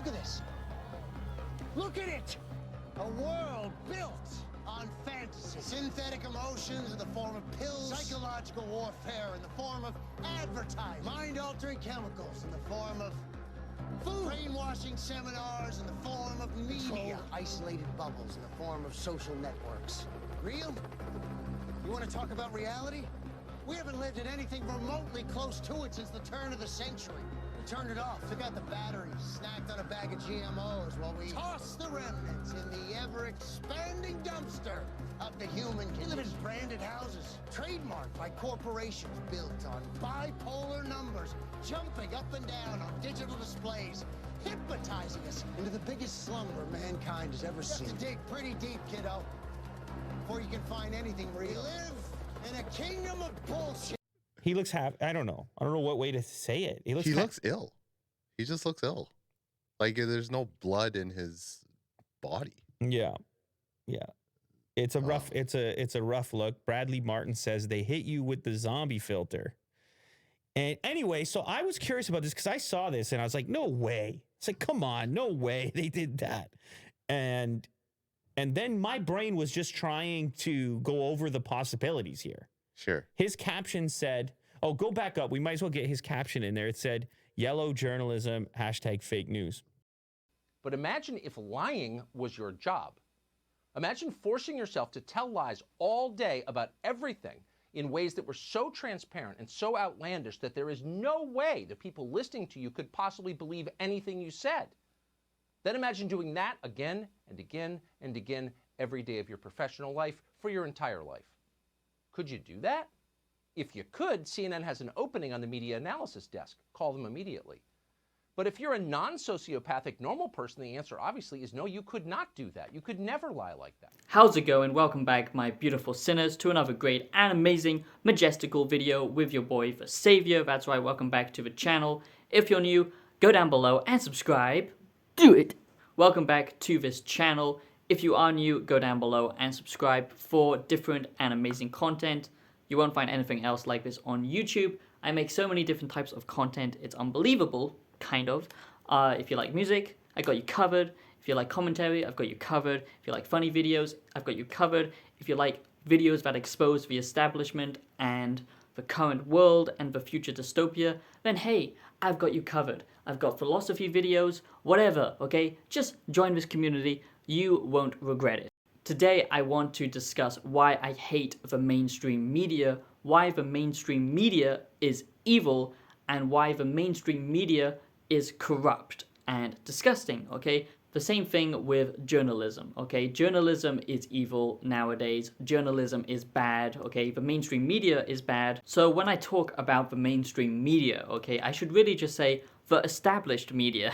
Look at this. Look at it. A world built on fantasy. Synthetic emotions in the form of pills. Psychological warfare in the form of advertising. Mind-altering chemicals in the form of food. Brainwashing seminars in the form of media. Controlled, isolated bubbles in the form of social networks. Real? You want to talk about reality? We haven't lived in anything remotely close to it since the turn of the century. We turned it off, took out the batteries, snacked on a bag of GMOs while we tossed the remnants in the ever-expanding dumpster of the human condition. We live in branded houses, trademarked by corporations, built on bipolar numbers, jumping up and down on digital displays, hypnotizing us into the biggest slumber mankind has ever seen. You have to dig pretty deep, kiddo, before you can find anything real. We live in a kingdom of bullshit. He looks I don't know what way to say it. He looks ill. He just looks ill. Like there's no blood in his body. Yeah. It's a rough. It's a rough look. Bradley Martin says they hit you with the zombie filter. And anyway, so I was curious about this because I saw this and I was like, no way. It's like, come on, no way they did that. And then my brain was just trying to go over the possibilities here. Sure. His caption said, oh, go back up. We might as well get his caption in there. It said, yellow journalism, #fake news. But imagine if lying was your job. Imagine forcing yourself to tell lies all day about everything in ways that were so transparent and so outlandish that there is no way the people listening to you could possibly believe anything you said. Then imagine doing that again and again and again every day of your professional life for your entire life. Could you do that? If you could, CNN has an opening on the media analysis desk. Call them immediately. But if you're a non-sociopathic normal person, the answer obviously is no, you could not do that. You could never lie like that. How's it going? Welcome back, my beautiful sinners, to another great and amazing, majestical video with your boy, the Savior. That's right, welcome back to the channel. If you're new, go down below and subscribe. Do it! Welcome back to this channel. If you are new, go down below and subscribe for different and amazing content. You won't find anything else like this on YouTube. I make so many different types of content, it's unbelievable, kind of. If you like music, I got you covered. If you like commentary, I've got you covered. If you like funny videos, I've got you covered. If you like videos that expose the establishment and the current world and the future dystopia, then hey, I've got you covered. I've got philosophy videos, whatever, okay? Just join this community. You won't regret it. Today, I want to discuss why I hate the mainstream media, why the mainstream media is evil, and why the mainstream media is corrupt and disgusting, okay? The same thing with journalism, okay? Journalism is evil nowadays. Journalism is bad, okay? The mainstream media is bad. So when I talk about the mainstream media, okay, I should really just say the established media,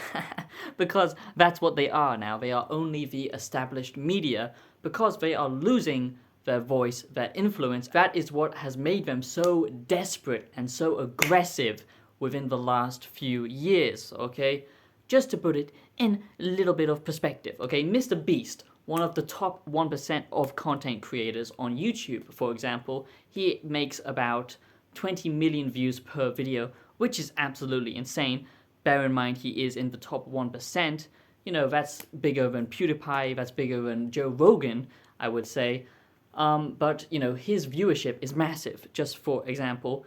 because that's what they are now. They are only the established media because they are losing their voice, their influence. That is what has made them so desperate and so aggressive within the last few years, okay? Just to put it in a little bit of perspective, okay? Mr. Beast, one of the top 1% of content creators on YouTube, for example, he makes about 20 million views per video, which is absolutely insane. Bear in mind, he is in the top 1%. You know, that's bigger than PewDiePie, that's bigger than Joe Rogan, I would say. But, you know, his viewership is massive. Just for example,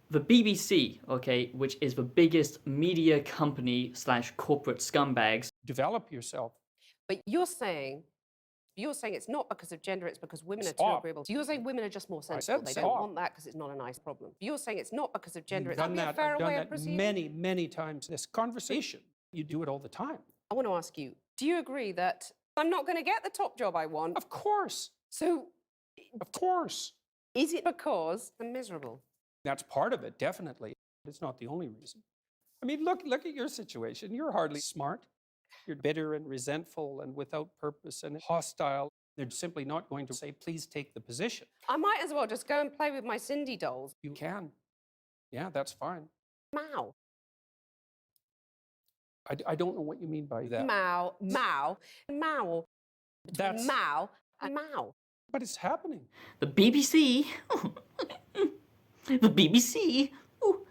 the BBC, okay, which is the biggest media company / corporate scumbags. Develop yourself. But you're saying it's not because of gender, it's because women are too agreeable. So you're saying women are just more sensible. They don't want that because it's not a nice problem. You're saying it's not because of gender, it's not a fairer way of proceeding. Many, many times. This conversation, you do it all the time. I want to ask you, do you agree that I'm not going to get the top job I want? Of course. So, of course. Is it because I'm miserable? That's part of it, definitely. It's not the only reason. I mean, look at your situation. You're hardly smart. You're bitter and resentful and without purpose and hostile. They're simply not going to say, please take the position. I might as well just go and play with my Cindy dolls. You can. Yeah, that's fine. Mao. I don't know what you mean by that. Mao. That's... Mao and Mao. But it's happening. The BBC. The BBC. Ooh,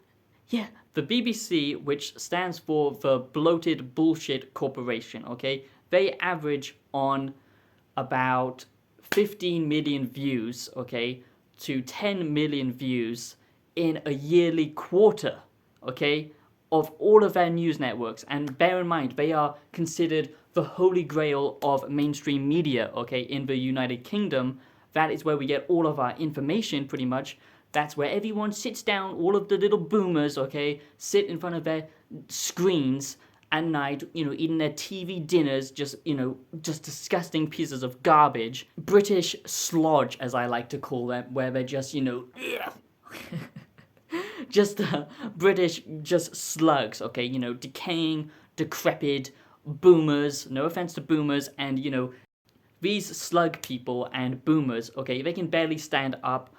yeah, The BBC, which stands for the Bloated Bullshit Corporation, okay, they average on about 15 million views, okay, to 10 million views in a yearly quarter, okay, of all of their news networks. And bear in mind, they are considered the holy grail of mainstream media, okay, in the United Kingdom. That is where we get all of our information, pretty much. That's where everyone sits down, all of the little boomers, okay, sit in front of their screens at night, you know, eating their TV dinners, just, you know, just disgusting pieces of garbage. British slodge, as I like to call them, where they're just, you know, just British, just slugs, okay, you know, decaying, decrepit boomers, no offense to boomers, and, you know, these slug people and boomers, okay, they can barely stand up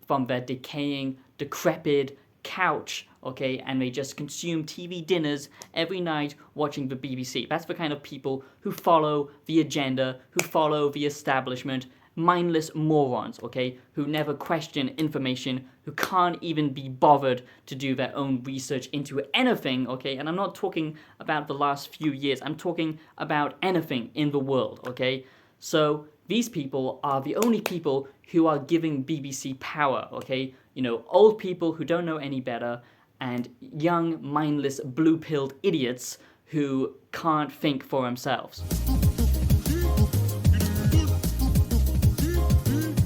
from their decaying, decrepit couch, okay, and they just consume TV dinners every night watching the BBC. That's the kind of people who follow the agenda, who follow the establishment, mindless morons, okay, who never question information, who can't even be bothered to do their own research into anything, okay, and I'm not talking about the last few years, I'm talking about anything in the world, okay. So these people are the only people who are giving BBC power, okay, you know, old people who don't know any better, and young, mindless, blue-pilled idiots who can't think for themselves.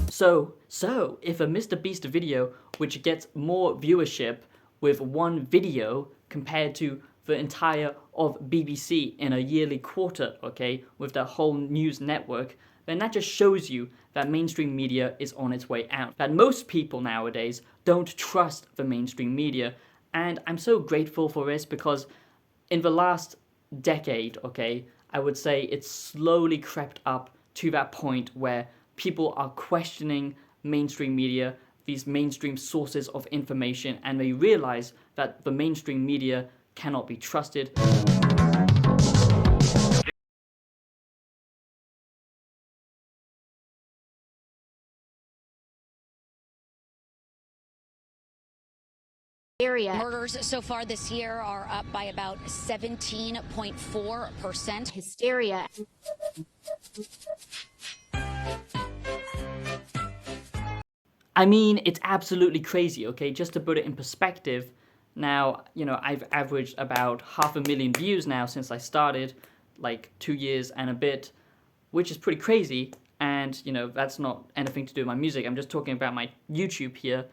So, if a Mr. Beast video, which gets more viewership with one video compared to the entire of BBC in a yearly quarter, okay, with the whole news network, then that just shows you that mainstream media is on its way out. That most people nowadays don't trust the mainstream media, and I'm so grateful for this because in the last decade, okay, I would say it's slowly crept up to that point where people are questioning mainstream media, these mainstream sources of information, and they realize that the mainstream media cannot be trusted. Murders so far this year are up by about 17.4%. Hysteria. I mean, it's absolutely crazy, okay? Just to put it in perspective, now, you know, I've averaged about 500,000 views now since I started, like 2 years and a bit, which is pretty crazy. And, you know, that's not anything to do with my music. I'm just talking about my YouTube here.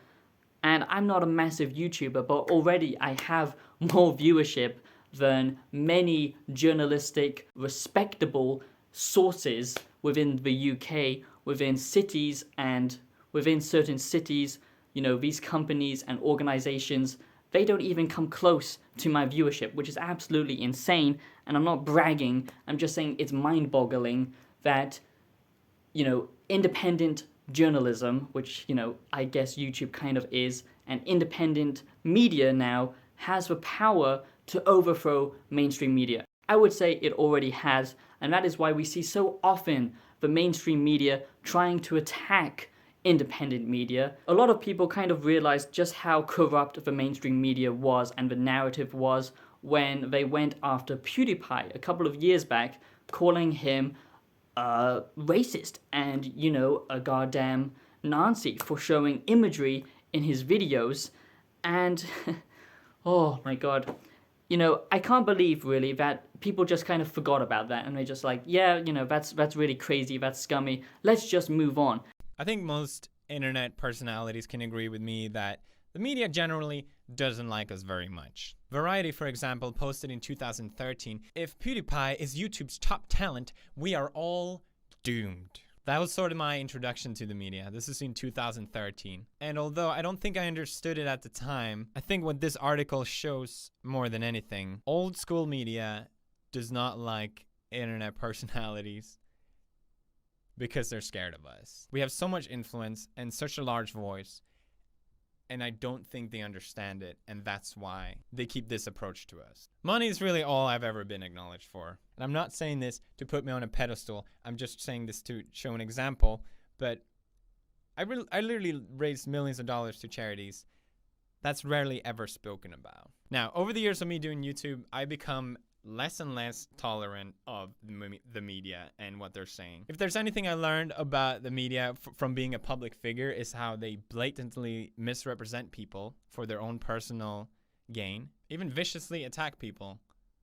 And I'm not a massive YouTuber, but already I have more viewership than many journalistic, respectable sources within the UK, within cities and within certain cities. You know, these companies and organizations, they don't even come close to my viewership, which is absolutely insane. And I'm not bragging, I'm just saying it's mind-boggling that, you know, independent journalism, which, you know, I guess YouTube kind of is, and independent media now has the power to overthrow mainstream media. I would say it already has, and that is why we see so often the mainstream media trying to attack independent media. A lot of people kind of realized just how corrupt the mainstream media was and the narrative was when they went after PewDiePie a couple of years back, calling him racist and, you know, a goddamn Nazi for showing imagery in his videos. And oh my god, you know, I can't believe really that people just kind of forgot about that and they're just like, yeah, you know, that's really crazy, that's scummy, let's just move on. I think most internet personalities can agree with me that the media generally doesn't like us very much. Variety, for example, posted in 2013, "If PewDiePie is YouTube's top talent, we are all doomed." That was sort of my introduction to the media. This is in 2013. And although I don't think I understood it at the time, I think what this article shows more than anything, old school media does not like internet personalities because they're scared of us. We have so much influence and such a large voice, and I don't think they understand it, and that's why they keep this approach to us. Money is really all I've ever been acknowledged for. And I'm not saying this to put me on a pedestal, I'm just saying this to show an example, but I literally raised millions of dollars to charities that's rarely ever spoken about. Now, over the years of me doing YouTube, I become less and less tolerant of the media and what they're saying. If there's anything I learned about the media from being a public figure, is how they blatantly misrepresent people for their own personal gain, even viciously attack people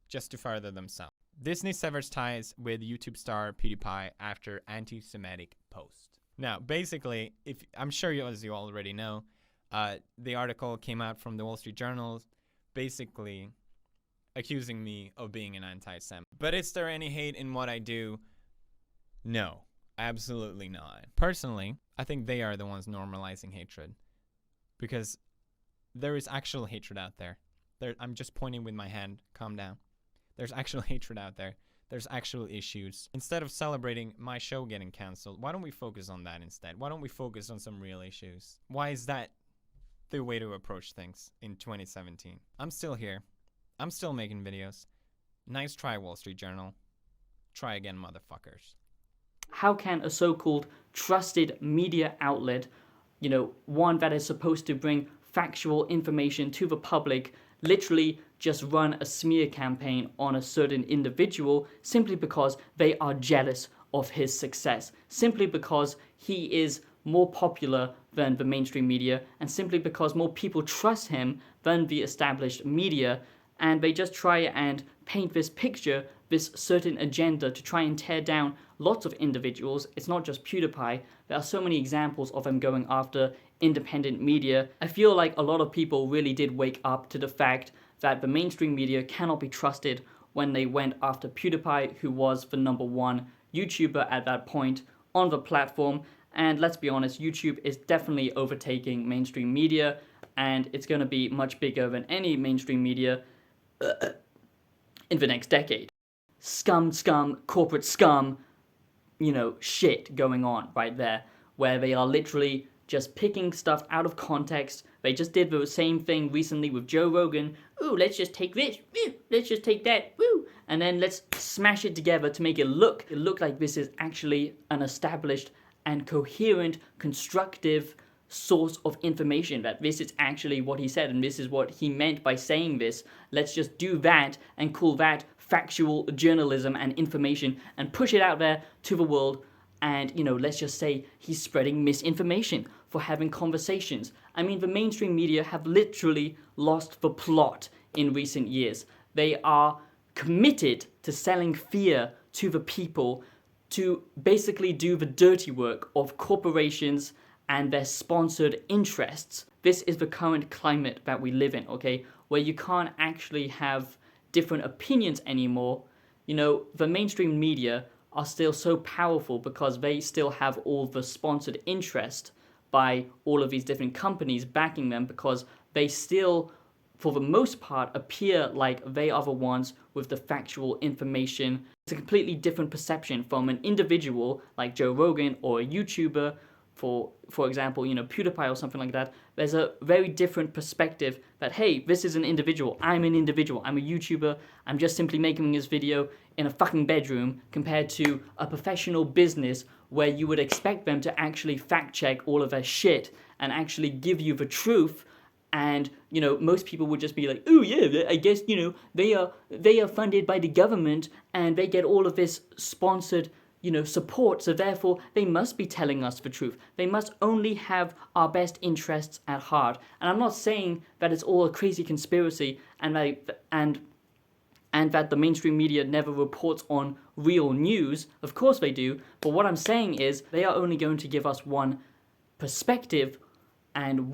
just to further themselves. Disney severs ties with YouTube star PewDiePie after anti-Semitic post. Now, basically, I'm sure as you already know, the article came out from the Wall Street Journal, basically accusing me of being an anti-Semite. But is there any hate in what I do? No, absolutely not. Personally, I think they are the ones normalizing hatred, because there is actual hatred out there. I'm just pointing with my hand. Calm down. There's actual hatred out there. There's actual issues. Instead of celebrating my show getting canceled, why don't we focus on that instead? Why don't we focus on some real issues? Why is that the way to approach things in 2017? I'm still here. I'm still making videos. Nice try, Wall Street Journal. Try again, motherfuckers. How can a so-called trusted media outlet, you know, one that is supposed to bring factual information to the public, literally just run a smear campaign on a certain individual simply because they are jealous of his success, simply because he is more popular than the mainstream media, and simply because more people trust him than the established media, and they just try and paint this picture, this certain agenda to try and tear down lots of individuals. It's not just PewDiePie. There are so many examples of them going after independent media. I feel like a lot of people really did wake up to the fact that the mainstream media cannot be trusted when they went after PewDiePie, who was the #1 YouTuber at that point on the platform. And let's be honest, YouTube is definitely overtaking mainstream media, and it's going to be much bigger than any mainstream media in the next decade. Scum, corporate scum, you know, shit going on right there, where they are literally just picking stuff out of context. They just did the same thing recently with Joe Rogan. Ooh, let's just take this, let's just take that, woo, and then let's smash it together to make it look like this is actually an established and coherent, constructive source of information, that this is actually what he said and this is what he meant by saying this. Let's just do that and call that factual journalism and information and push it out there to the world. And, you know, let's just say he's spreading misinformation for having conversations. I mean, the mainstream media have literally lost the plot in recent years. They are committed to selling fear to the people, to basically do the dirty work of corporations and their sponsored interests. This is the current climate that we live in, okay? Where you can't actually have different opinions anymore. You know, the mainstream media are still so powerful because they still have all the sponsored interest by all of these different companies backing them, because they still, for the most part, appear like they are the ones with the factual information. It's a completely different perception from an individual like Joe Rogan or a YouTuber, for example, you know, PewDiePie or something like that. There's a very different perspective that, hey, this is an individual, I'm an individual, I'm a YouTuber, I'm just simply making this video in a fucking bedroom, compared to a professional business where you would expect them to actually fact check all of their shit and actually give you the truth. And, you know, most people would just be like, oh yeah, I guess, you know, they are funded by the government and they get all of this sponsored, you know, support, so therefore they must be telling us the truth. They must only have our best interests at heart. And I'm not saying that it's all a crazy conspiracy and that the mainstream media never reports on real news. Of course they do. But what I'm saying is they are only going to give us one perspective and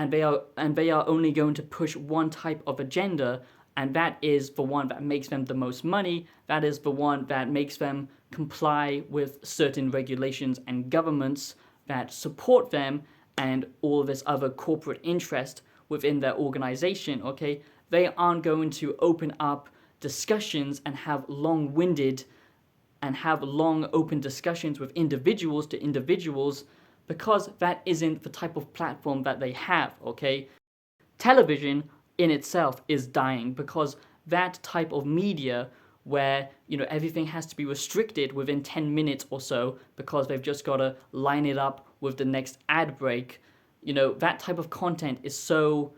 they are only going to push one type of agenda, and that is the one that makes them the most money. That is the one that makes them comply with certain regulations and governments that support them and all this other corporate interest within their organization, okay? They aren't going to open up discussions and have long-winded and have long open discussions with individuals to individuals, because that isn't the type of platform that they have, okay? Television in itself is dying because that type of media where, you know, everything has to be restricted within 10 minutes or so because they've just got to line it up with the next ad break, you know, that type of content is so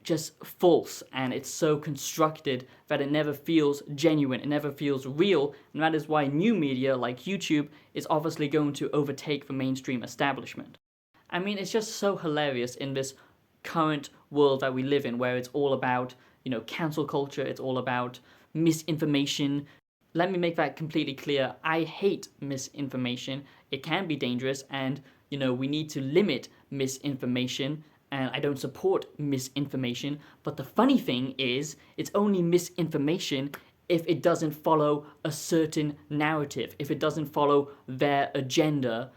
just false, and it's so constructed that it never feels genuine, it never feels real, and that is why new media like YouTube is obviously going to overtake the mainstream establishment. I mean, it's just so hilarious in this current world that we live in, where it's all about, cancel culture, it's all about misinformation. Let me make that completely clear. I hate misinformation. It can be dangerous, and, we need to limit misinformation, and I don't support misinformation. But the funny thing is, it's only misinformation if it doesn't follow a certain narrative, if it doesn't follow their agenda.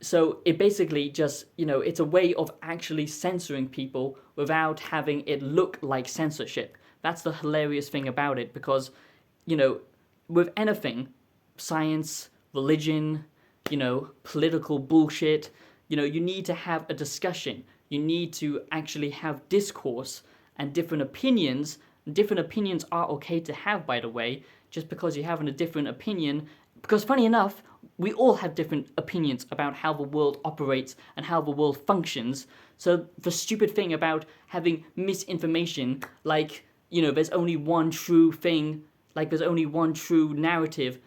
So it basically just, it's a way of actually censoring people without having it look like censorship. That's the hilarious thing about it, because, with anything, science, religion, political bullshit, you need to have a discussion. You need to actually have discourse and different opinions. Different opinions are okay to have, by the way, just because you have a different opinion. Because funny enough, we all have different opinions about how the world operates and how the world functions. So the stupid thing about having misinformation, like, there's only one true thing, like there's only one true narrative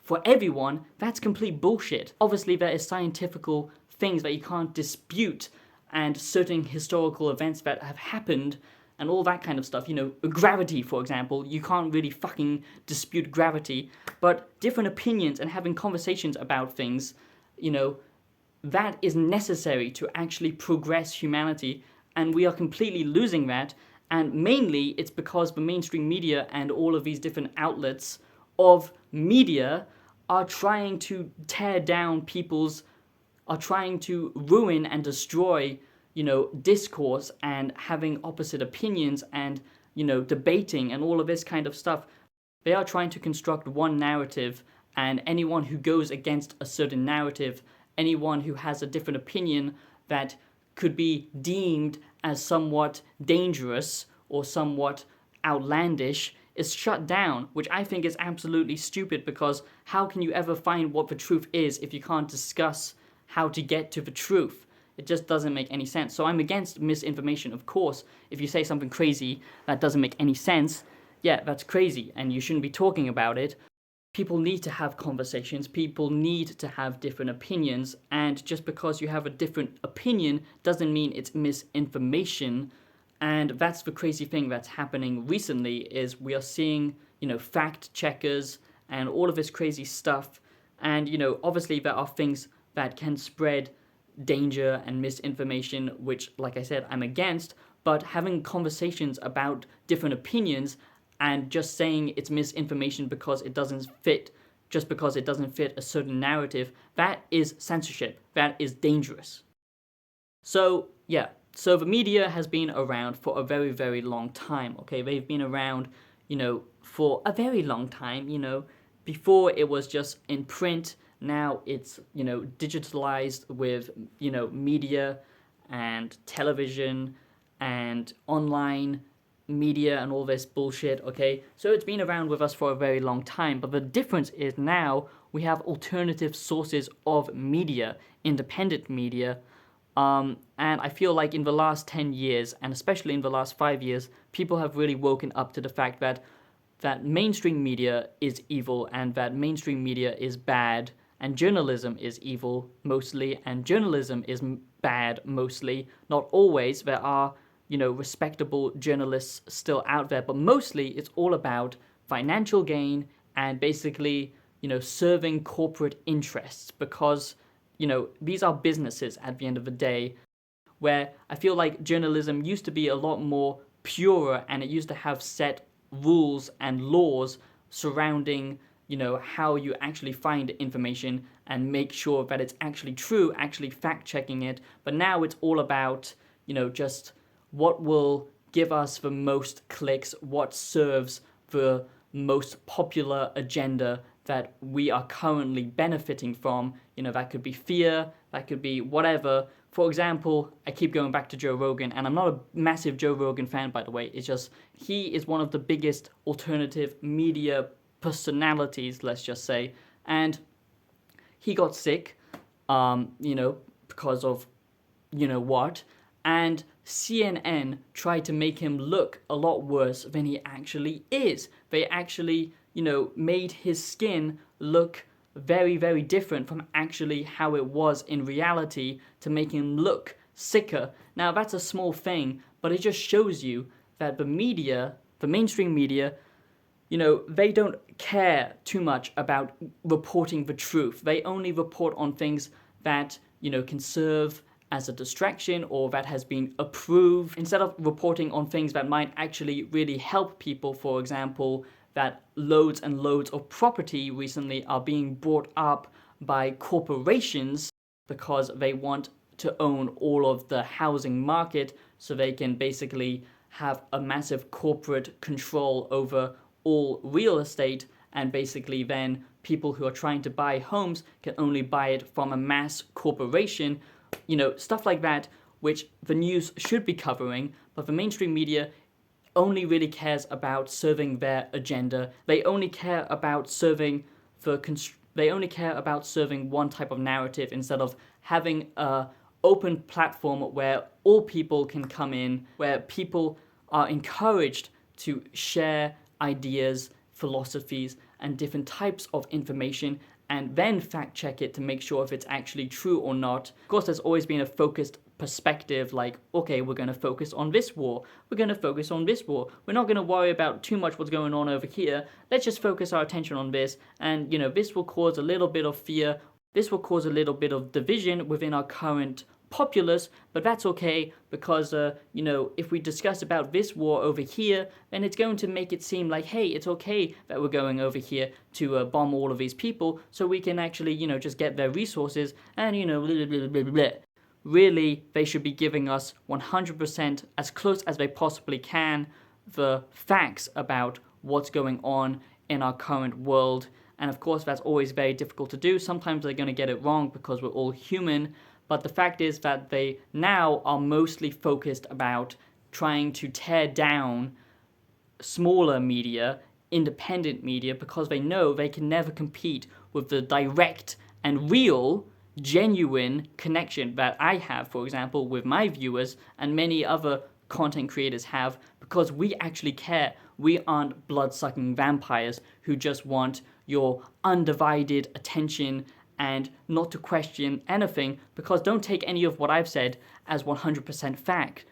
for everyone, that's complete bullshit. Obviously, there is scientifical things that you can't dispute, and certain historical events that have happened, and all that kind of stuff. Gravity, for example, you can't really fucking dispute gravity, but different opinions and having conversations about things, that is necessary to actually progress humanity, and we are completely losing that. And mainly, it's because the mainstream media and all of these different outlets of media are trying to tear down are trying to ruin and destroy, discourse and having opposite opinions and, debating and all of this kind of stuff. They are trying to construct one narrative, and anyone who goes against a certain narrative, anyone who has a different opinion that could be deemed as somewhat dangerous or somewhat outlandish, is shut down, which I think is absolutely stupid, because how can you ever find what the truth is if you can't discuss how to get to the truth? It just doesn't make any sense. So I'm against misinformation, of course. If you say something crazy that doesn't make any sense, yeah, that's crazy, and you shouldn't be talking about it. People need to have conversations, people need to have different opinions, and just because you have a different opinion doesn't mean it's misinformation. And that's the crazy thing that's happening recently, is we are seeing, fact checkers and all of this crazy stuff. And, obviously there are things that can spread danger and misinformation, which, like I said, I'm against, but having conversations about different opinions and just saying it's misinformation because it doesn't fit, just because it doesn't fit a certain narrative, that is censorship, that is dangerous. So, yeah. So the media has been around for a very, very long time, okay? They've been around, for a very long time, Before it was just in print, now it's, digitalized with, media and television and online media and all this bullshit, okay? So it's been around with us for a very long time, but the difference is now we have alternative sources of media, independent media. And I feel like in the last 10 years, and especially in the last 5 years, people have really woken up to the fact that mainstream media is evil, and that mainstream media is bad, and journalism is evil mostly, and journalism is bad mostly. Not always. There are, respectable journalists still out there, but mostly it's all about financial gain and basically, serving corporate interests, because these are businesses at the end of the day, where I feel like journalism used to be a lot more purer, and it used to have set rules and laws surrounding, how you actually find information and make sure that it's actually true, actually fact-checking it. But now it's all about, just what will give us the most clicks, what serves the most popular agenda that we are currently benefiting from. That could be fear, that could be whatever. For example, I keep going back to Joe Rogan, and I'm not a massive Joe Rogan fan, by the way. It's just, he is one of the biggest alternative media personalities, let's just say. And he got sick, because of, what. And CNN tried to make him look a lot worse than he actually is. They actually, made his skin look very, very different from actually how it was in reality to make him look sicker. Now, that's a small thing, but it just shows you that the media, the mainstream media, they don't care too much about reporting the truth. They only report on things that, can serve as a distraction or that has been approved, instead of reporting on things that might actually really help people. For example, that loads and loads of property recently are being bought up by corporations because they want to own all of the housing market so they can basically have a massive corporate control over all real estate, and basically then people who are trying to buy homes can only buy it from a mass corporation, stuff like that, which the news should be covering, but the mainstream media only really cares about serving their agenda. They only care about serving one type of narrative instead of having a open platform where all people can come in, where people are encouraged to share ideas, philosophies, and different types of information, and then fact check it to make sure if it's actually true or not. Of course, there's always been a focused perspective, like, okay, we're going to focus on this war, we're going to focus on this war, we're not going to worry about too much what's going on over here, let's just focus our attention on this, and this will cause a little bit of fear, this will cause a little bit of division within our current populace, but that's okay because if we discuss about this war over here, then it's going to make it seem like, hey, it's okay that we're going over here to bomb all of these people so we can actually just get their resources and blah, blah, blah, blah, blah. Really, they should be giving us 100%, as close as they possibly can, the facts about what's going on in our current world. And of course, that's always very difficult to do. Sometimes they're going to get it wrong because we're all human. But the fact is that they now are mostly focused about trying to tear down smaller media, independent media, because they know they can never compete with the direct and real, genuine connection that I have, for example, with my viewers and many other content creators have, because we actually care. We aren't blood-sucking vampires who just want your undivided attention and not to question anything, because don't take any of what I've said as 100% fact,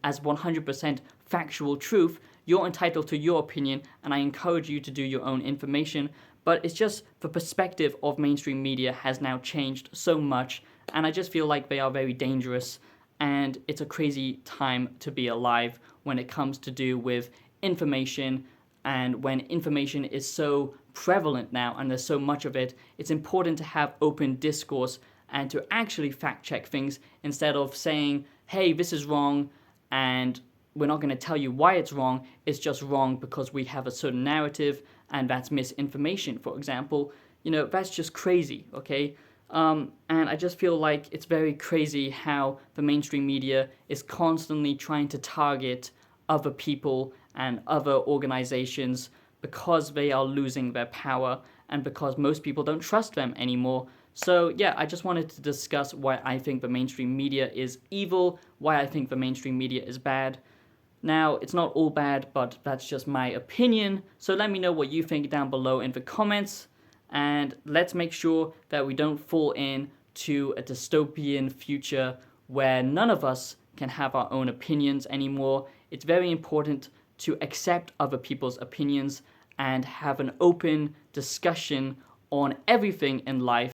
as 100% factual truth. You're entitled to your opinion, and I encourage you to do your own information, but it's just the perspective of mainstream media has now changed so much, and I just feel like they are very dangerous, and it's a crazy time to be alive when it comes to do with information. And when information is so prevalent now and there's so much of it, it's important to have open discourse and to actually fact check things instead of saying, hey, this is wrong and we're not going to tell you why it's wrong. It's just wrong because we have a certain narrative and that's misinformation, for example. That's just crazy, okay? And I just feel like it's very crazy how the mainstream media is constantly trying to target other people and other organizations because they are losing their power and because most people don't trust them anymore. So yeah, I just wanted to discuss why I think the mainstream media is evil, why I think the mainstream media is bad. Now, it's not all bad, but that's just my opinion. So let me know what you think down below in the comments, and let's make sure that we don't fall into a dystopian future where none of us can have our own opinions anymore. It's very important to accept other people's opinions and have an open discussion on everything in life.